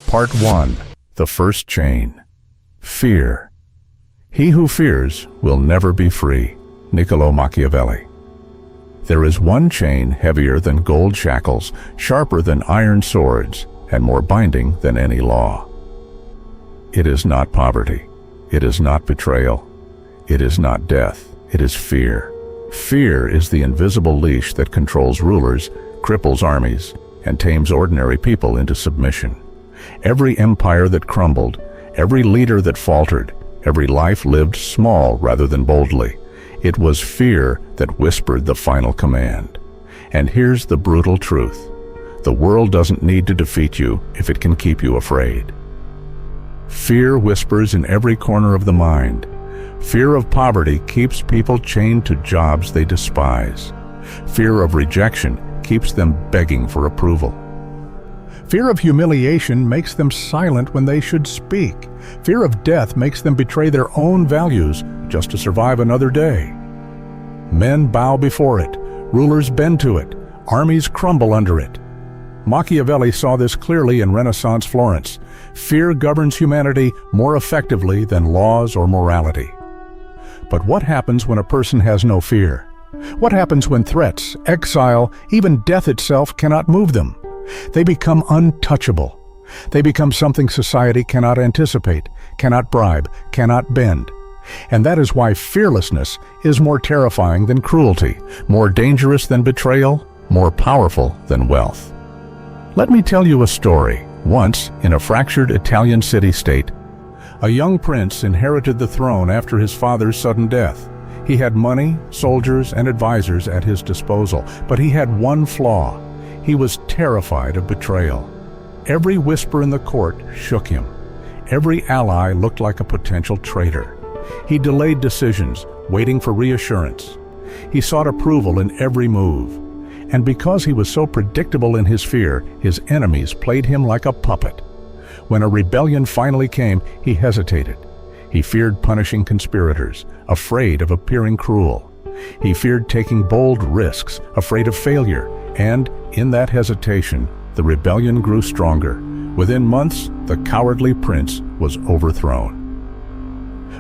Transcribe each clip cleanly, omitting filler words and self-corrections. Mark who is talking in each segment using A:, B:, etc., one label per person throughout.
A: Part 1. The first chain. Fear. He who fears will never be free. Niccolo Machiavelli. There is one chain heavier than gold shackles, sharper than iron swords, and more binding than any law. It is not poverty. It is not betrayal. It is not death. It is fear. Fear is the invisible leash that controls rulers, cripples armies, and tames ordinary people into submission. Every empire that crumbled, every leader that faltered, every life lived small rather than boldly. It was fear that whispered the final command. And here's the brutal truth. The world doesn't need to defeat you if it can keep you afraid. Fear whispers in every corner of the mind. Fear of poverty keeps people chained to jobs they despise. Fear of rejection keeps them begging for approval. Fear of humiliation makes them silent when they should speak. Fear of death makes them betray their own values just to survive another day. Men bow before it, rulers bend to it, armies crumble under it. Machiavelli saw this clearly in Renaissance Florence. Fear governs humanity more effectively than laws or morality. But what happens when a person has no fear? What happens when threats, exile, even death itself cannot move them? They become untouchable. They become something society cannot anticipate, cannot bribe, cannot bend. And that is why fearlessness is more terrifying than cruelty, more dangerous than betrayal, more powerful than wealth. Let me tell you a story. Once, in a fractured Italian city-state, a young prince inherited the throne after his father's sudden death. He had money, soldiers, and advisors at his disposal, but he had one flaw. He was terrified of betrayal. Every whisper in the court shook him. Every ally looked like a potential traitor. He delayed decisions, waiting for reassurance. He sought approval in every move. And because he was so predictable in his fear, his enemies played him like a puppet. When a rebellion finally came, he hesitated. He feared punishing conspirators, afraid of appearing cruel. He feared taking bold risks, afraid of failure. And, in that hesitation, the rebellion grew stronger. Within months, the cowardly prince was overthrown.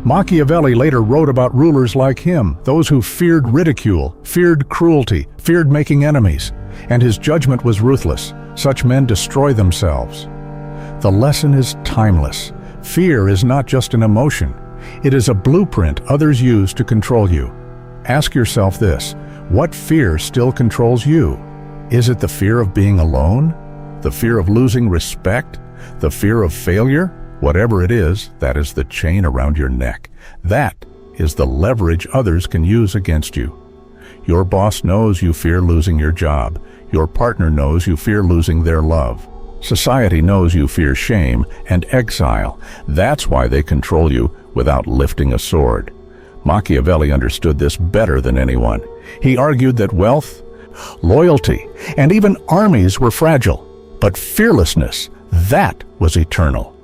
A: Machiavelli later wrote about rulers like him, those who feared ridicule, feared cruelty, feared making enemies, and his judgment was ruthless. Such men destroy themselves. The lesson is timeless. Fear is not just an emotion. It is a blueprint others use to control you. Ask yourself this: what fear still controls you? Is it the fear of being alone? The fear of losing respect? The fear of failure? Whatever it is, that is the chain around your neck. That is the leverage others can use against you. Your boss knows you fear losing your job. Your partner knows you fear losing their love. Society knows you fear shame and exile. That's why they control you without lifting a sword. Machiavelli understood this better than anyone. He argued that wealth, loyalty, and even armies were fragile, but fearlessness, that was eternal.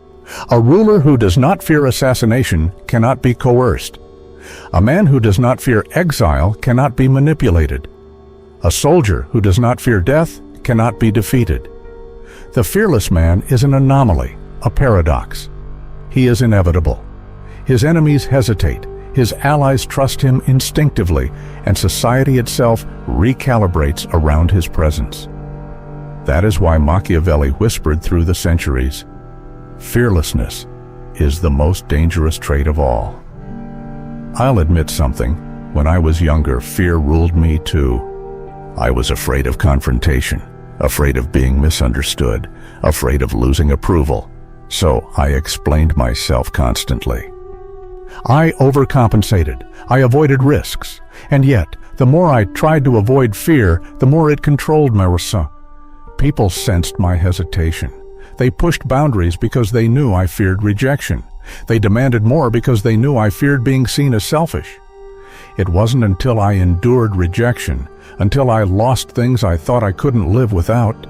A: A ruler who does not fear assassination cannot be coerced. A man who does not fear exile cannot be manipulated. A soldier who does not fear death cannot be defeated. The fearless man is an anomaly, a paradox. He is inevitable. His enemies hesitate. His allies trust him instinctively, and society itself recalibrates around his presence. That is why Machiavelli whispered through the centuries, fearlessness is the most dangerous trait of all. I'll admit something. When I was younger, fear ruled me too. I was afraid of confrontation, afraid of being misunderstood, afraid of losing approval. So I explained myself constantly. I overcompensated. I avoided risks. And yet, the more I tried to avoid fear, the more it controlled my ressent. People sensed my hesitation. They pushed boundaries because they knew I feared rejection. They demanded more because they knew I feared being seen as selfish. It wasn't until I endured rejection, until I lost things I thought I couldn't live without,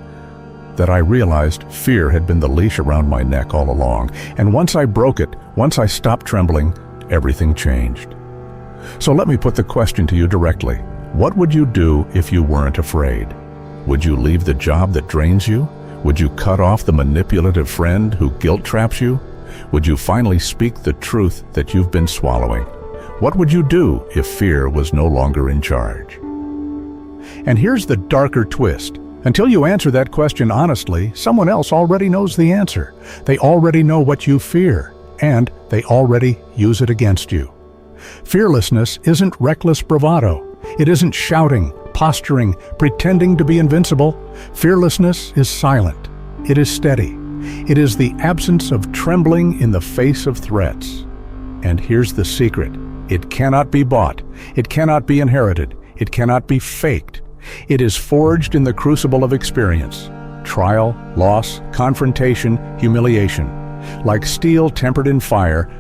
A: that I realized fear had been the leash around my neck all along. And once I broke it, once I stopped trembling, everything changed. So let me put the question to you directly. What would you do if you weren't afraid? Would you leave the job that drains you? Would you cut off the manipulative friend who guilt traps you? Would you finally speak the truth that you've been swallowing? What would you do if fear was no longer in charge? And here's the darker twist. Until you answer that question honestly, someone else already knows the answer. They already know what you fear, and they already use it against you. Fearlessness isn't reckless bravado. It isn't shouting, posturing, pretending to be invincible. Fearlessness is silent. It is steady. It is the absence of trembling in the face of threats. And here's the secret. It cannot be bought. It cannot be inherited. It cannot be faked. It is forged in the crucible of experience. Trial, loss, confrontation, humiliation. Like steel tempered in fire,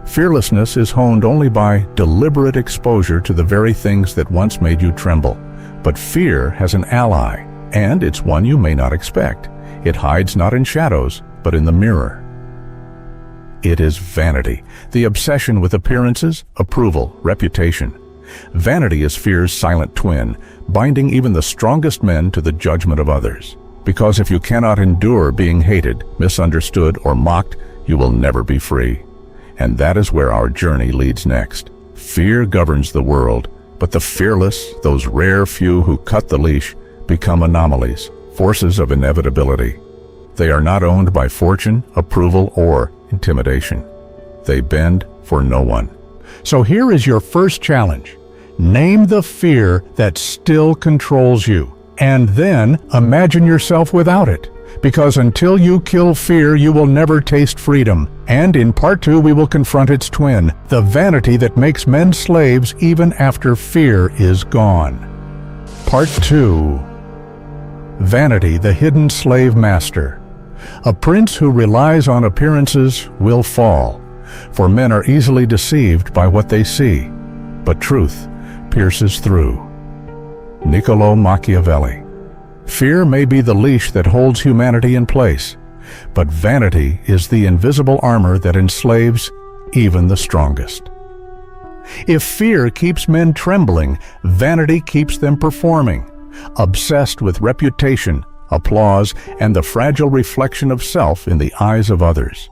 A: fearlessness is honed only by deliberate exposure to the very things that once made you tremble. But fear has an ally, and it's one you may not expect. It hides not in shadows, but in the mirror. It is vanity, the obsession with appearances, approval, reputation. Vanity is fear's silent twin, binding even the strongest men to the judgment of others. Because if you cannot endure being hated, misunderstood, or mocked, you will never be free. And that is where our journey leads next. Fear governs the world, but the fearless, those rare few who cut the leash, become anomalies, forces of inevitability. They are not owned by fortune, approval, or intimidation. They bend for no one. So here is your first challenge. Name the fear that still controls you, and then imagine yourself without it. Because until you kill fear, you will never taste freedom. And in part 2, we will confront its twin, the vanity that makes men slaves even after fear is gone. Part 2. Vanity, the hidden slave master. A prince who relies on appearances will fall, for men are easily deceived by what they see, but truth pierces through. Niccolo Machiavelli. Fear may be the leash that holds humanity in place, but vanity is the invisible armor that enslaves even the strongest. If fear keeps men trembling, vanity keeps them performing, obsessed with reputation, applause, and the fragile reflection of self in the eyes of others.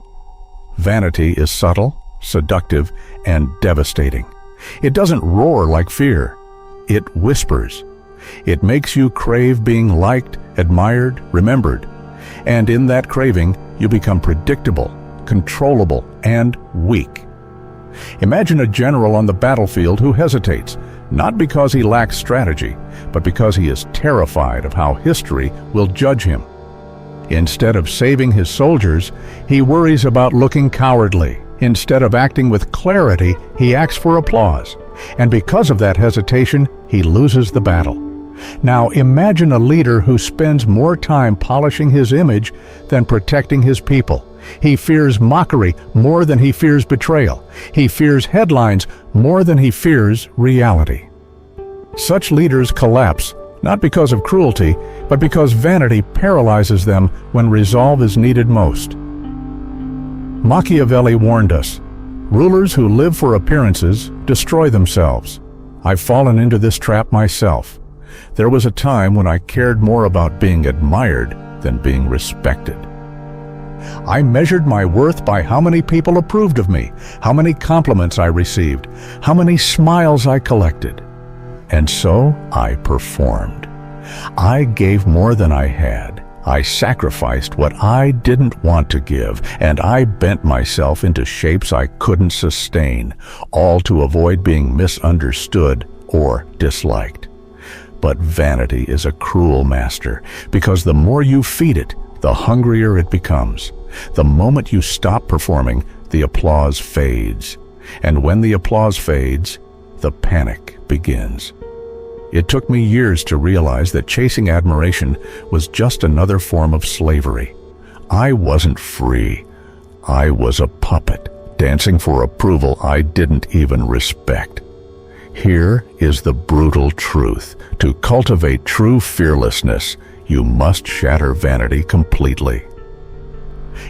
A: Vanity is subtle, seductive, and devastating. It doesn't roar like fear. It whispers. It makes you crave being liked, admired, remembered. And in that craving, you become predictable, controllable, and weak. Imagine a general on the battlefield who hesitates, not because he lacks strategy, but because he is terrified of how history will judge him. Instead of saving his soldiers, he worries about looking cowardly. Instead of acting with clarity, he acts for applause. And because of that hesitation, he loses the battle. Now imagine a leader who spends more time polishing his image than protecting his people. He fears mockery more than he fears betrayal. He fears headlines more than he fears reality. Such leaders collapse, not because of cruelty, but because vanity paralyzes them when resolve is needed most. Machiavelli warned us, rulers who live for appearances destroy themselves. I've fallen into this trap myself. There was a time when I cared more about being admired than being respected. I measured my worth by how many people approved of me, how many compliments I received, how many smiles I collected. And so I performed. I gave more than I had. I sacrificed what I didn't want to give, and I bent myself into shapes I couldn't sustain, all to avoid being misunderstood or disliked. But vanity is a cruel master, because the more you feed it, the hungrier it becomes. The moment you stop performing, the applause fades. And when the applause fades, the panic begins. It took me years to realize that chasing admiration was just another form of slavery. I wasn't free. I was a puppet, dancing for approval I didn't even respect. Here is the brutal truth. To cultivate true fearlessness, you must shatter vanity completely.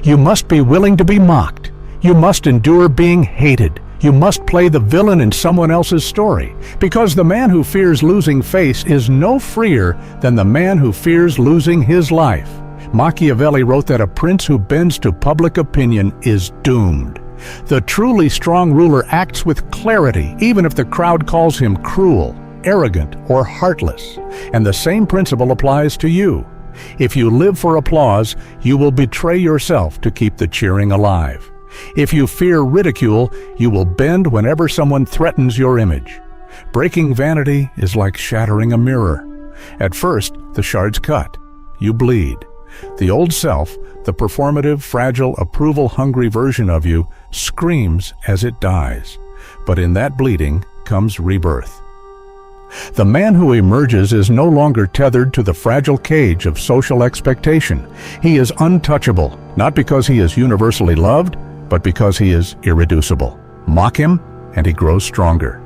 A: You must be willing to be mocked. You must endure being hated. You must play the villain in someone else's story, because the man who fears losing face is no freer than the man who fears losing his life. Machiavelli wrote that a prince who bends to public opinion is doomed. The truly strong ruler acts with clarity, even if the crowd calls him cruel, arrogant, or heartless. And the same principle applies to you. If you live for applause, you will betray yourself to keep the cheering alive. If you fear ridicule, you will bend whenever someone threatens your image. Breaking vanity is like shattering a mirror. At first, the shards cut. You bleed. The old self, the performative, fragile, approval-hungry version of you, screams as it dies. But in that bleeding comes rebirth. The man who emerges is no longer tethered to the fragile cage of social expectation. He is untouchable, not because he is universally loved, but because he is irreducible. Mock him, and he grows stronger.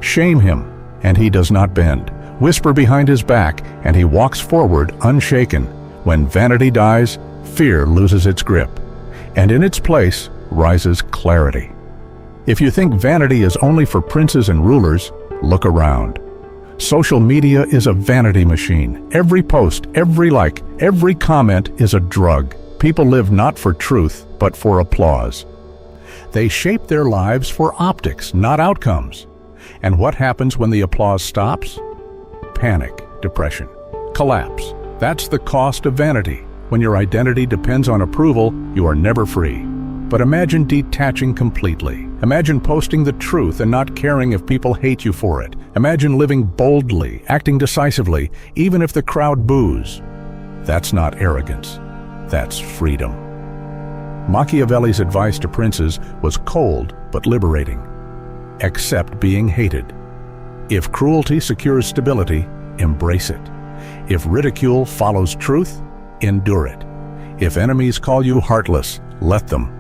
A: Shame him, and he does not bend. Whisper behind his back, and he walks forward unshaken. When vanity dies, fear loses its grip, and in its place rises clarity. If you think vanity is only for princes and rulers, look around. Social media is a vanity machine. Every post, every like, every comment is a drug. People live not for truth, but for applause. They shape their lives for optics, not outcomes. And what happens when the applause stops? Panic, depression, collapse. That's the cost of vanity. When your identity depends on approval, you are never free. But imagine detaching completely. Imagine posting the truth and not caring if people hate you for it. Imagine living boldly, acting decisively, even if the crowd boos. That's not arrogance. That's freedom. Machiavelli's advice to princes was cold but liberating. Accept being hated. If cruelty secures stability, embrace it. If ridicule follows truth, endure it. If enemies call you heartless, let them.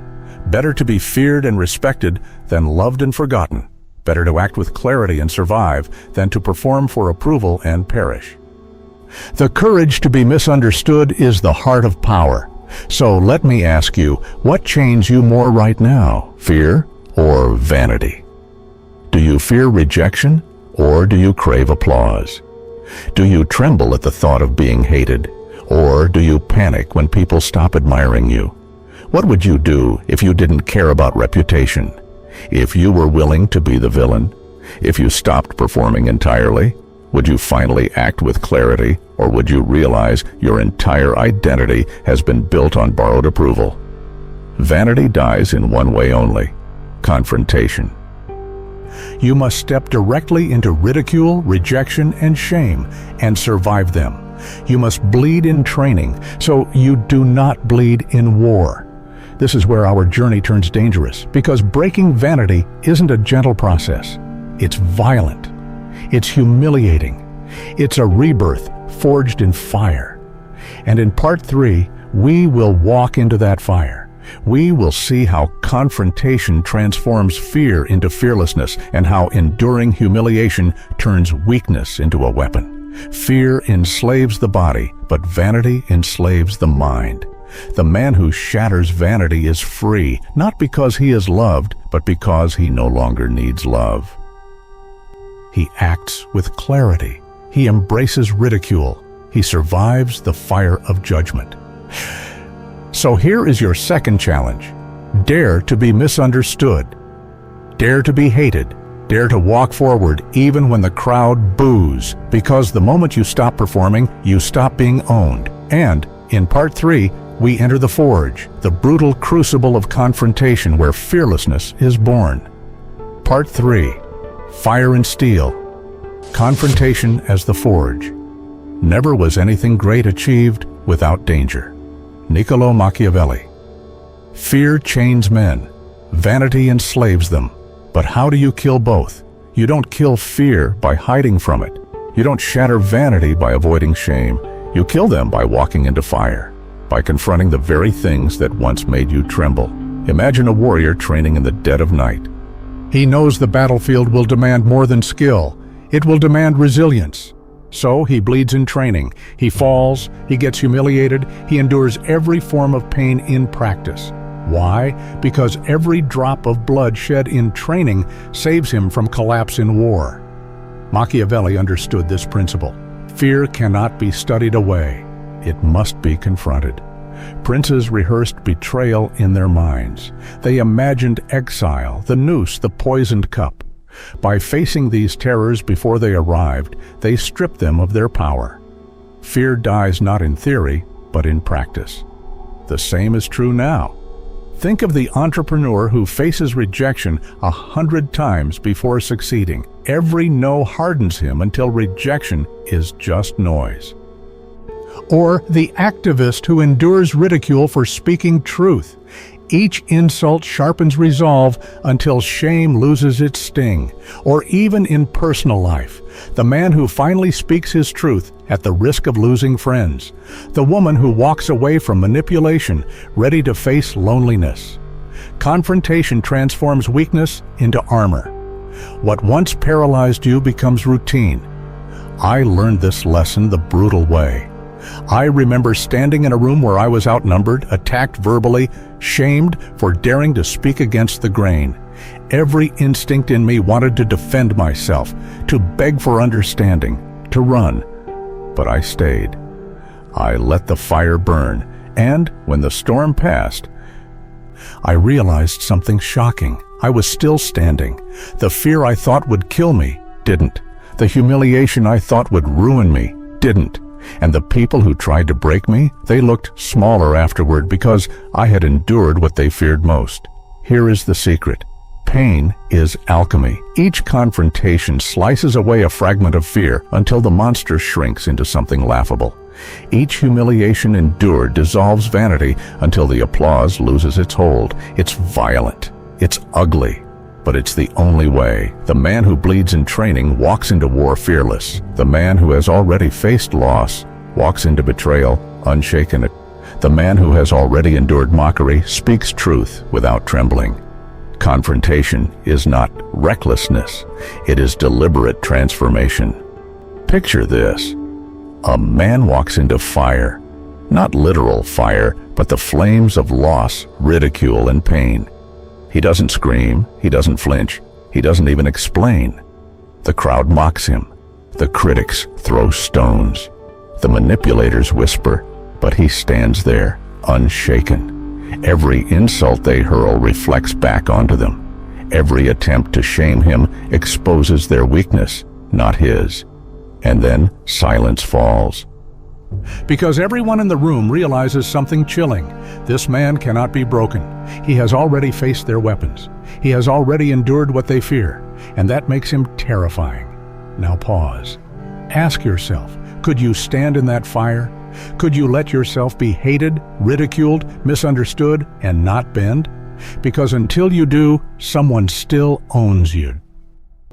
A: Better to be feared and respected than loved and forgotten. Better to act with clarity and survive than to perform for approval and perish. The courage to be misunderstood is the heart of power. So let me ask you, what chains you more right now, fear or vanity? Do you fear rejection or do you crave applause? Do you tremble at the thought of being hated, or do you panic when people stop admiring you? What would you do if you didn't care about reputation? If you were willing to be the villain? If you stopped performing entirely? Would you finally act with clarity, or would you realize your entire identity has been built on borrowed approval? Vanity dies in one way only: confrontation. You must step directly into ridicule, rejection, and shame, and survive them. You must bleed in training, so you do not bleed in war. This is where our journey turns dangerous, because breaking vanity isn't a gentle process. It's violent. It's humiliating. It's a rebirth forged in fire. And in part 3, we will walk into that fire. We will see how confrontation transforms fear into fearlessness, and how enduring humiliation turns weakness into a weapon. Fear enslaves the body, but vanity enslaves the mind. The man who shatters vanity is free, not because he is loved, but because he no longer needs love. He acts with clarity. He embraces ridicule. He survives the fire of judgment. So here is your second challenge. Dare to be misunderstood. Dare to be hated. Dare to walk forward even when the crowd boos, because the moment you stop performing, you stop being owned. And in part 3, we enter the forge, the brutal crucible of confrontation where fearlessness is born. Part 3, Fire and Steel. Confrontation as the forge. Never was anything great achieved without danger. Niccolo Machiavelli. Fear chains men. Vanity enslaves them. But how do you kill both? You don't kill fear by hiding from it. You don't shatter vanity by avoiding shame. You kill them by walking into fire, by confronting the very things that once made you tremble. Imagine a warrior training in the dead of night. He knows the battlefield will demand more than skill. It will demand resilience. So he bleeds in training. He falls, he gets humiliated, he endures every form of pain in practice. Why? Because every drop of blood shed in training saves him from collapse in war. Machiavelli understood this principle. Fear cannot be studied away. it must be confronted. Princes rehearsed betrayal in their minds. They imagined exile, the noose, the poisoned cup. By facing these terrors before they arrived, they stripped them of their power. Fear dies not in theory, but in practice. The same is true now. Think of the entrepreneur who faces rejection 100 times before succeeding. Every no hardens him until rejection is just noise. Or the activist who endures ridicule for speaking truth. Each insult sharpens resolve until shame loses its sting. Or even in personal life, the man who finally speaks his truth at the risk of losing friends. The woman who walks away from manipulation, ready to face loneliness. Confrontation transforms weakness into armor. What once paralyzed you becomes routine. I learned this lesson the brutal way. I remember standing in a room where I was outnumbered, attacked verbally, shamed for daring to speak against the grain. Every instinct in me wanted to defend myself, to beg for understanding, to run. But I stayed. I let the fire burn, and when the storm passed, I realized something shocking. I was still standing. The fear I thought would kill me didn't. The humiliation I thought would ruin me didn't. And the people who tried to break me, they looked smaller afterward because I had endured what they feared most. Here is the secret. Pain is alchemy. Each confrontation slices away a fragment of fear until the monster shrinks into something laughable. Each humiliation endured dissolves vanity until the applause loses its hold. It's violent. It's ugly. But it's the only way. The man who bleeds in training walks into war fearless. The man who has already faced loss walks into betrayal unshaken. The man who has already endured mockery speaks truth without trembling. Confrontation is not recklessness. It is deliberate transformation. Picture this. A man walks into fire. Not literal fire, but the flames of loss, ridicule, and pain. He doesn't scream, he doesn't flinch, he doesn't even explain. The crowd mocks him. The critics throw stones. The manipulators whisper, but he stands there, unshaken. Every insult they hurl reflects back onto them. Every attempt to shame him exposes their weakness, not his. And then silence falls. Because everyone in the room realizes something chilling. This man cannot be broken. He has already faced their weapons. He has already endured what they fear, and that makes him terrifying. Now pause. Ask yourself, could you stand in that fire? Could you let yourself be hated, ridiculed, misunderstood, and not bend? Because until you do, someone still owns you.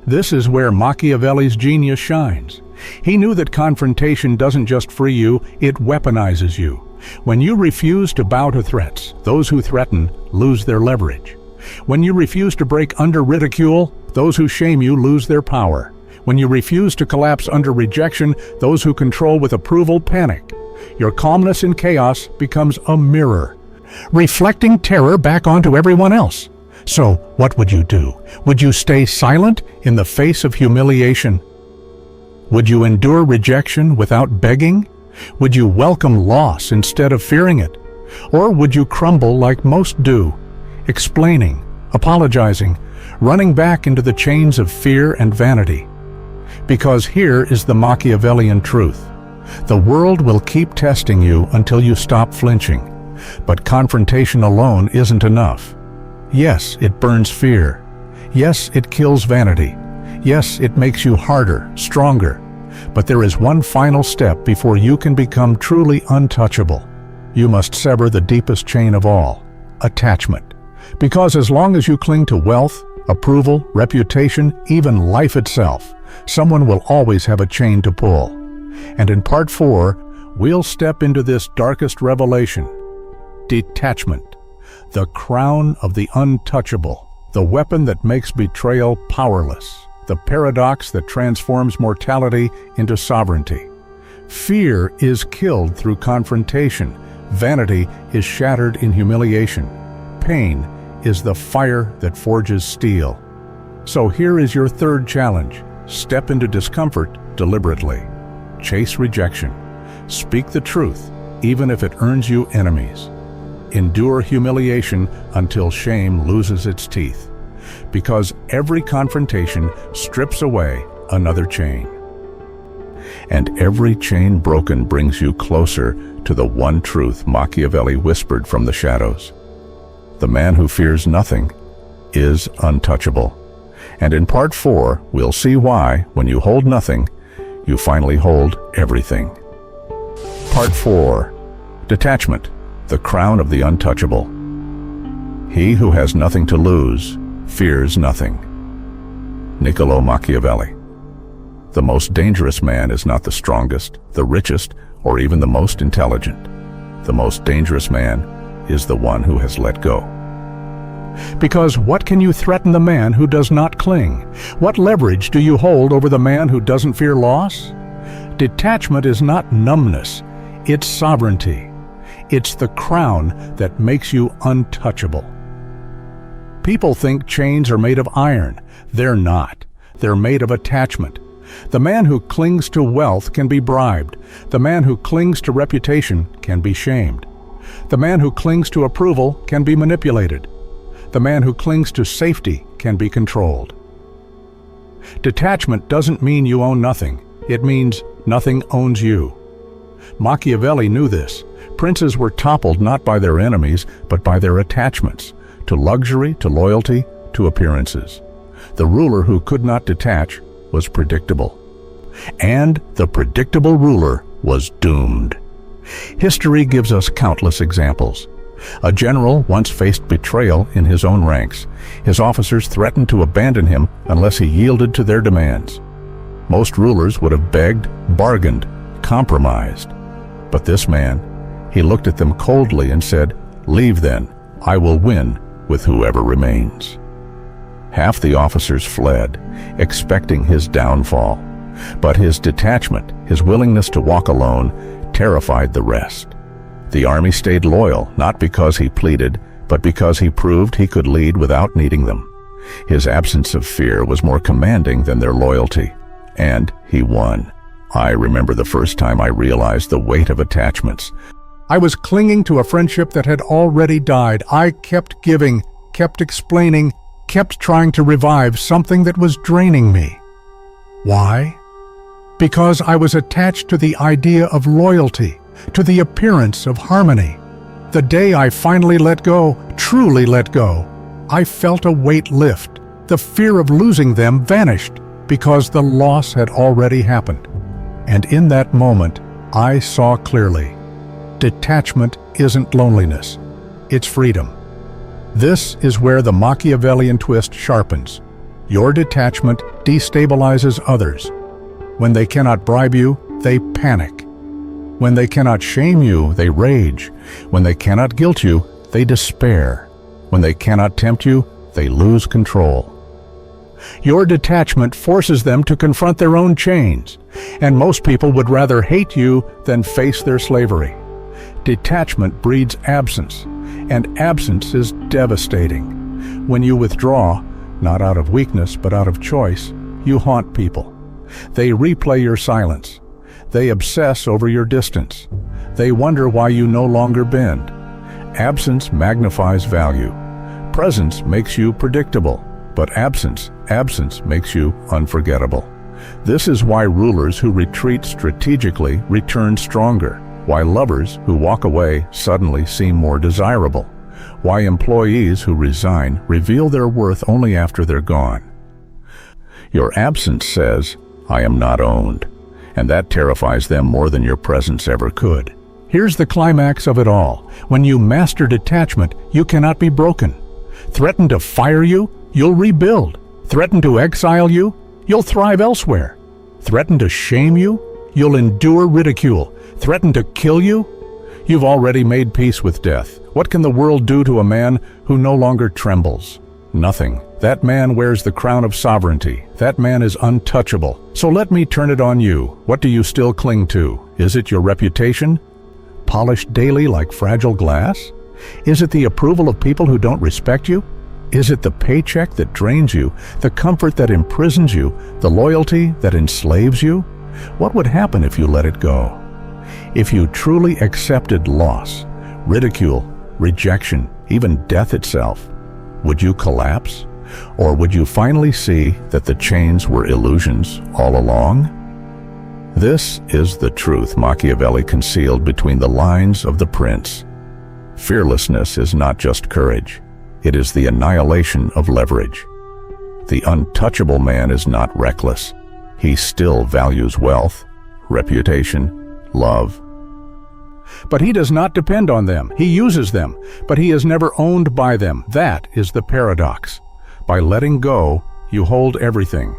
A: This is where Machiavelli's genius shines. He knew that confrontation doesn't just free you, it weaponizes you. When you refuse to bow to threats, those who threaten lose their leverage. When you refuse to break under ridicule, those who shame you lose their power. When you refuse to collapse under rejection, those who control with approval panic. Your calmness in chaos becomes a mirror, reflecting terror back onto everyone else. So, what would you do? Would you stay silent in the face of humiliation? Would you endure rejection without begging? Would you welcome loss instead of fearing it? Or would you crumble like most do, explaining, apologizing, running back into the chains of fear and vanity? Because here is the Machiavellian truth. The world will keep testing you until you stop flinching. But confrontation alone isn't enough. Yes, it burns fear. Yes, it kills vanity. Yes, it makes you harder, stronger. But there is one final step before you can become truly untouchable. You must sever the deepest chain of all, attachment. Because as long as you cling to wealth, approval, reputation, even life itself, someone will always have a chain to pull. And in part 4, we'll step into this darkest revelation. Detachment. The crown of the untouchable. The weapon that makes betrayal powerless. The paradox that transforms mortality into sovereignty. Fear is killed through confrontation. Vanity is shattered in humiliation. Pain is the fire that forges steel. So here is your third challenge. Step into discomfort deliberately. Chase rejection. Speak the truth, even if it earns you enemies. Endure humiliation until shame loses its teeth, because every confrontation strips away another chain. And every chain broken brings you closer to the one truth Machiavelli whispered from the shadows. The man who fears nothing is untouchable. And in part 4, we'll see why, when you hold nothing, you finally hold everything. Part 4. Detachment, the crown of the untouchable. He who has nothing to lose fears nothing. Niccolo Machiavelli. The most dangerous man is not the strongest, the richest, or even the most intelligent. The most dangerous man is the one who has let go. Because what can you threaten the man who does not cling? What leverage do you hold over the man who doesn't fear loss? Detachment is not numbness, it's sovereignty. It's the crown that makes you untouchable. People think chains are made of iron. They're not. They're made of attachment. The man who clings to wealth can be bribed. The man who clings to reputation can be shamed. The man who clings to approval can be manipulated. The man who clings to safety can be controlled. Detachment doesn't mean you own nothing. It means nothing owns you. Machiavelli knew this. Princes were toppled not by their enemies, but by their attachments, to luxury, to loyalty, to appearances. The ruler who could not detach was predictable. And the predictable ruler was doomed. History gives us countless examples. A general once faced betrayal in his own ranks. His officers threatened to abandon him unless he yielded to their demands. Most rulers would have begged, bargained, compromised. But this man, he looked at them coldly and said, "Leave then, I will win with whoever remains." Half the officers fled, expecting his downfall. But his detachment, his willingness to walk alone, terrified the rest. The army stayed loyal, not because he pleaded, but because he proved he could lead without needing them. His absence of fear was more commanding than their loyalty, and he won. I remember the first time I realized the weight of attachments. I was clinging to a friendship that had already died. I kept giving, kept explaining, kept trying to revive something that was draining me. Why? Because I was attached to the idea of loyalty, to the appearance of harmony. The day I finally let go, truly let go, I felt a weight lift. The fear of losing them vanished because the loss had already happened. And in that moment, I saw clearly. Detachment isn't loneliness, it's freedom. This is where the Machiavellian twist sharpens. Your detachment destabilizes others. When they cannot bribe you, they panic. When they cannot shame you, they rage. When they cannot guilt you, they despair. When they cannot tempt you, they lose control. Your detachment forces them to confront their own chains, and most people would rather hate you than face their slavery. Detachment breeds absence, and absence is devastating. When you withdraw, not out of weakness but out of choice, you haunt people. They replay your silence. They obsess over your distance. They wonder why you no longer bend. Absence magnifies value. Presence makes you predictable, but absence makes you unforgettable. This is why rulers who retreat strategically return stronger, why lovers who walk away suddenly seem more desirable, why employees who resign reveal their worth only after they're gone. Your absence says, "I am not owned," and that terrifies them more than your presence ever could. Here's the climax of it all. When you master detachment, you cannot be broken. Threaten to fire you, you'll rebuild. Threaten to exile you, you'll thrive elsewhere. Threaten to shame you, you'll endure ridicule. Threaten to kill you, you've already made peace with death. What can the world do to a man who no longer trembles? Nothing. That man wears the crown of sovereignty. That man is untouchable. So let me turn it on you. What do you still cling to? Is it your reputation? Polished daily like fragile glass? Is it the approval of people who don't respect you? Is it the paycheck that drains you, the comfort that imprisons you, the loyalty that enslaves you? What would happen if you let it go? If you truly accepted loss, ridicule, rejection, even death itself, would you collapse? Or would you finally see that the chains were illusions all along? This is the truth Machiavelli concealed between the lines of The Prince. Fearlessness is not just courage, it is the annihilation of leverage. The untouchable man is not reckless. He still values wealth, reputation, love. But he does not depend on them. He uses them, but he is never owned by them. That is the paradox. By letting go, you hold everything.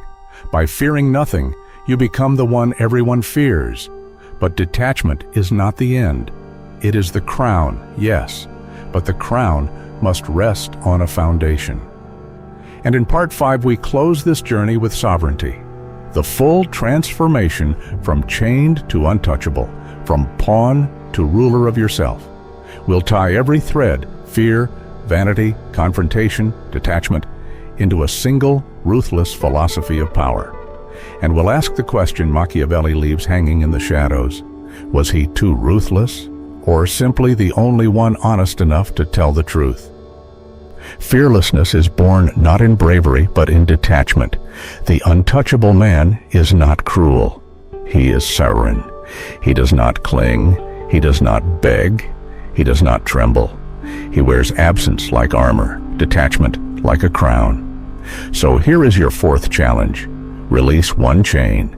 A: By fearing nothing, you become the one everyone fears. But detachment is not the end. It is the crown, yes, but the crown must rest on a foundation. And in part 5, we close this journey with sovereignty. The full transformation from chained to untouchable, from pawn to ruler of yourself. We'll tie every thread, fear, vanity, confrontation, detachment, into a single, ruthless philosophy of power. And we'll ask the question Machiavelli leaves hanging in the shadows. Was he too ruthless, or simply the only one honest enough to tell the truth? Fearlessness is born not in bravery, but in detachment. The untouchable man is not cruel. He is sovereign. He does not cling. He does not beg. He does not tremble. He wears absence like armor, detachment like a crown. So here is your 4th challenge. Release one chain.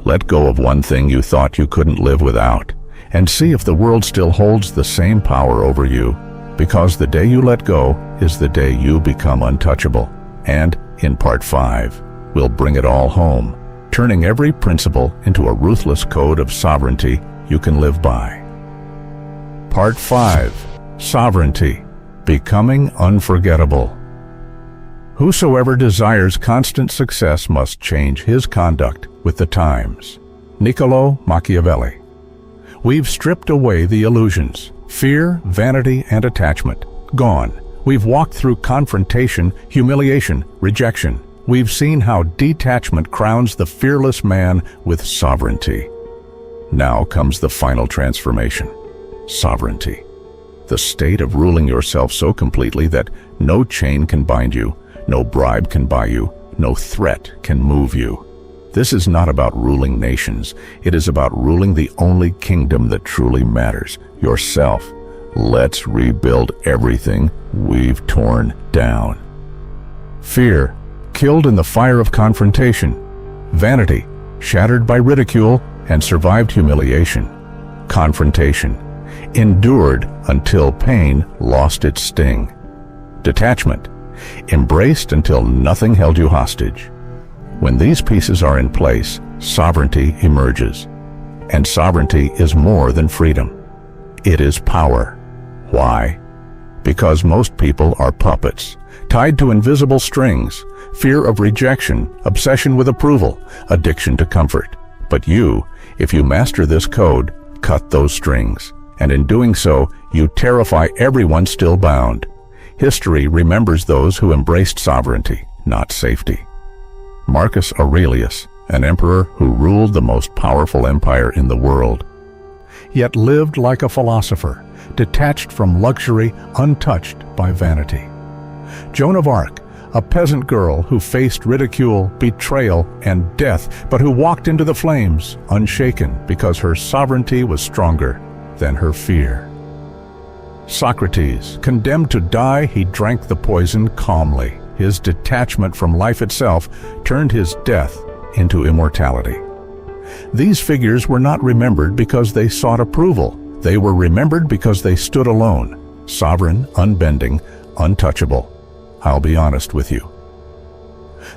A: Let go of one thing you thought you couldn't live without, and see if the world still holds the same power over you. Because the day you let go is the day you become untouchable. And in part 5, we'll bring it all home, turning every principle into a ruthless code of sovereignty you can live by. Part 5, Sovereignty, Becoming Unforgettable. Whosoever desires constant success must change his conduct with the times. Niccolo Machiavelli. We've stripped away the illusions, fear, vanity, and attachment. Gone. We've walked through confrontation, humiliation, rejection. We've seen how detachment crowns the fearless man with sovereignty. Now comes the final transformation. Sovereignty. The state of ruling yourself so completely that no chain can bind you, no bribe can buy you, no threat can move you. This is not about ruling nations. It is about ruling the only kingdom that truly matters, yourself. Let's rebuild everything we've torn down. Fear, killed in the fire of confrontation. Vanity, shattered by ridicule and survived humiliation. Confrontation, endured until pain lost its sting. Detachment, embraced until nothing held you hostage. When these pieces are in place, sovereignty emerges. And sovereignty is more than freedom. It is power. Why? Because most people are puppets, tied to invisible strings, fear of rejection, obsession with approval, addiction to comfort. But you, if you master this code, cut those strings. And in doing so, you terrify everyone still bound. History remembers those who embraced sovereignty, not safety. Marcus Aurelius, an emperor who ruled the most powerful empire in the world, yet lived like a philosopher, detached from luxury, untouched by vanity. Joan of Arc, a peasant girl who faced ridicule, betrayal, and death, but who walked into the flames, unshaken, because her sovereignty was stronger than her fear. Socrates, condemned to die, he drank the poison calmly. His detachment from life itself turned his death into immortality. These figures were not remembered because they sought approval. They were remembered because they stood alone, sovereign, unbending, untouchable. I'll be honest with you.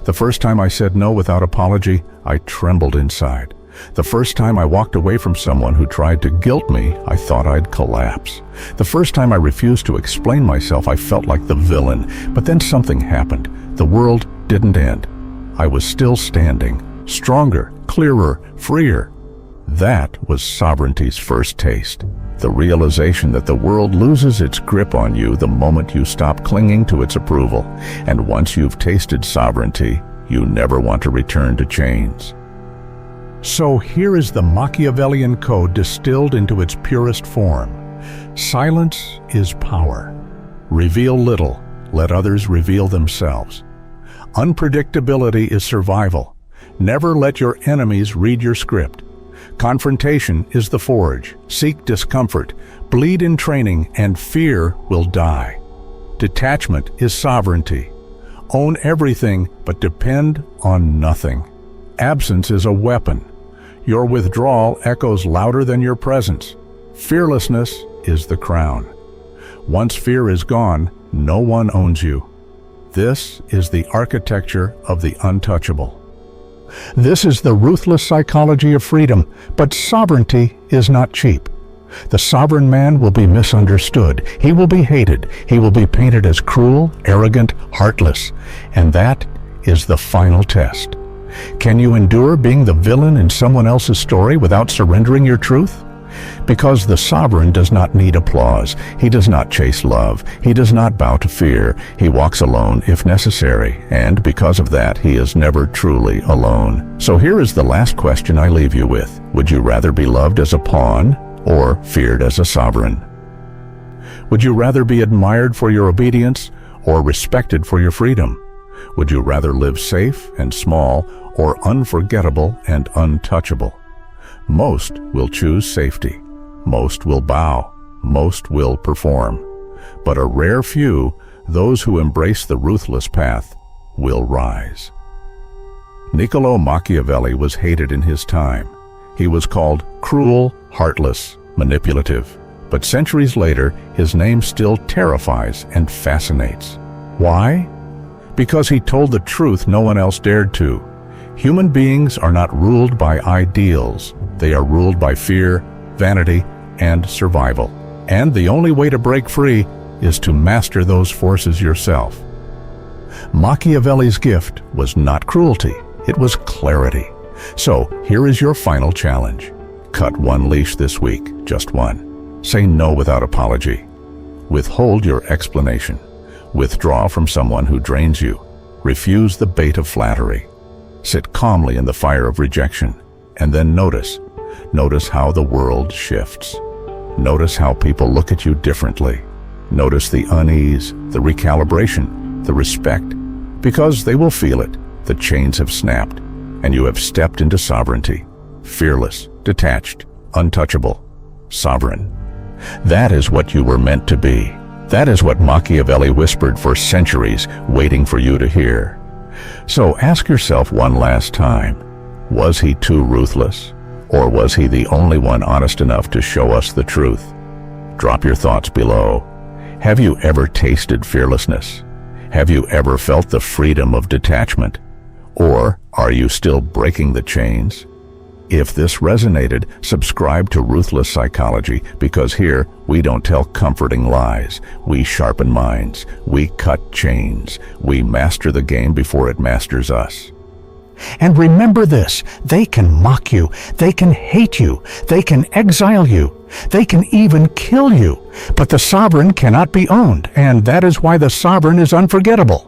A: The first time I said no without apology, I trembled inside. The first time I walked away from someone who tried to guilt me, I thought I'd collapse. The first time I refused to explain myself, I felt like the villain. But then something happened. The world didn't end. I was still standing, stronger, clearer, freer. That was sovereignty's first taste. The realization that the world loses its grip on you the moment you stop clinging to its approval. And once you've tasted sovereignty, you never want to return to chains. So here is the Machiavellian code distilled into its purest form. Silence is power. Reveal little, let others reveal themselves. Unpredictability is survival. Never let your enemies read your script. Confrontation is the forge. Seek discomfort, bleed in training, and fear will die. Detachment is sovereignty. Own everything, but depend on nothing. Absence is a weapon. Your withdrawal echoes louder than your presence. Fearlessness is the crown. Once fear is gone, no one owns you. This is the architecture of the untouchable. This is the ruthless psychology of freedom, but sovereignty is not cheap. The sovereign man will be misunderstood. He will be hated. He will be painted as cruel, arrogant, heartless. And that is the final test. Can you endure being the villain in someone else's story without surrendering your truth? Because the sovereign does not need applause. He does not chase love. He does not bow to fear. He walks alone if necessary, and because of that, he is never truly alone. So here is the last question I leave you with. Would you rather be loved as a pawn or feared as a sovereign? Would you rather be admired for your obedience or respected for your freedom? Would you rather live safe and small or unforgettable and untouchable? Most will choose safety. Most will bow. Most will perform. But a rare few, those who embrace the ruthless path, will rise. Niccolo Machiavelli was hated in his time. He was called cruel, heartless, manipulative. But centuries later, his name still terrifies and fascinates. Why? Because he told the truth no one else dared to. Human beings are not ruled by ideals. They are ruled by fear, vanity, and survival. And the only way to break free is to master those forces yourself. Machiavelli's gift was not cruelty, it was clarity. So here is your final challenge. Cut one leash this week, just one. Say no without apology. Withhold your explanation. Withdraw from someone who drains you. Refuse the bait of flattery. Sit calmly in the fire of rejection, and then notice how the world shifts. Notice how people look at you differently. Notice the unease, the recalibration, the respect, because they will feel it. The chains have snapped, and you have stepped into sovereignty. Fearless, detached, untouchable, sovereign. That is what you were meant to be. That is what Machiavelli whispered for centuries, waiting for you to hear. So ask yourself one last time, was he too ruthless? Or was he the only one honest enough to show us the truth? Drop your thoughts below. Have you ever tasted fearlessness? Have you ever felt the freedom of detachment? Or are you still breaking the chains? If this resonated, subscribe to Ruthless Psychology, because here we don't tell comforting lies. We sharpen minds. We cut chains. We master the game before it masters us.
B: And remember this, they can mock you, they can hate you, they can exile you, they can even kill you. But the sovereign cannot be owned, and that is why the sovereign is unforgettable.